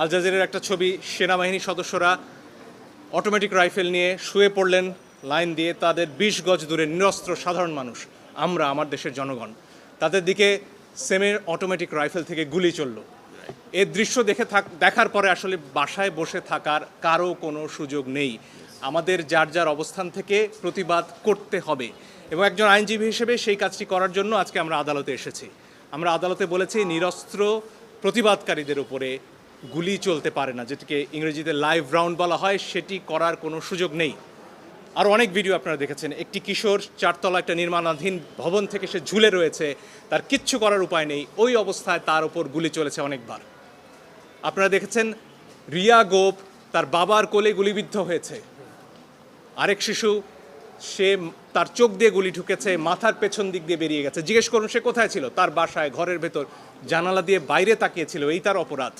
আল জাজিরার একটা ছবি, সেনাবাহিনীর সদস্যরা অটোমেটিক রাইফেল নিয়ে শুয়ে পড়লেন লাইন দিয়ে, তাদের 20 গজ দূরে নিরস্ত্র সাধারণ মানুষ, আমরা, আমার দেশের জনগণ, তাদের দিকে সেমের অটোমেটিক রাইফেল থেকে গুলি চলল। এই দৃশ্য দেখার পরে আসলে বাসায় বসে থাকার কারো কোনো সুযোগ নেই। আমাদের যার যার অবস্থান থেকে প্রতিবাদ করতে হবে, এবং একজন আইনজীবী হিসেবে সেই কাজটি করার জন্য আজকে আমরা আদালতে এসেছি। আমরা আদালতে বলেছি নিরস্ত্র প্রতিবাদকারীদের উপরে গুলি চলতে পারে না, যেটিকে ইংরেজিতে লাইভ রাউন্ড বলা হয়, সেটি করার কোনো সুযোগ নেই। আর অনেক ভিডিও আপনারা দেখেছেন, একটি কিশোর 4তলা একটা নির্মাণাধীন ভবন থেকে সে ঝুলে রয়েছে, তার কিচ্ছু করার উপায় নেই, ওই অবস্থায় তার ওপর গুলি চলেছে অনেকবার। আপনারা দেখেছেন রিয়া গোপ তার বাবার কোলে গুলিবিদ্ধ হয়েছে, আরেক শিশু সে তার চোখ দিয়ে গুলি ঢুকেছে, মাথার পেছন দিক দিয়ে বেরিয়ে গেছে। জিজ্ঞেস করুন সে কোথায় ছিল? তার বাসায়, ঘরের ভেতর, জানালা দিয়ে বাইরে তাকিয়েছিল, এই তার অপরাধ।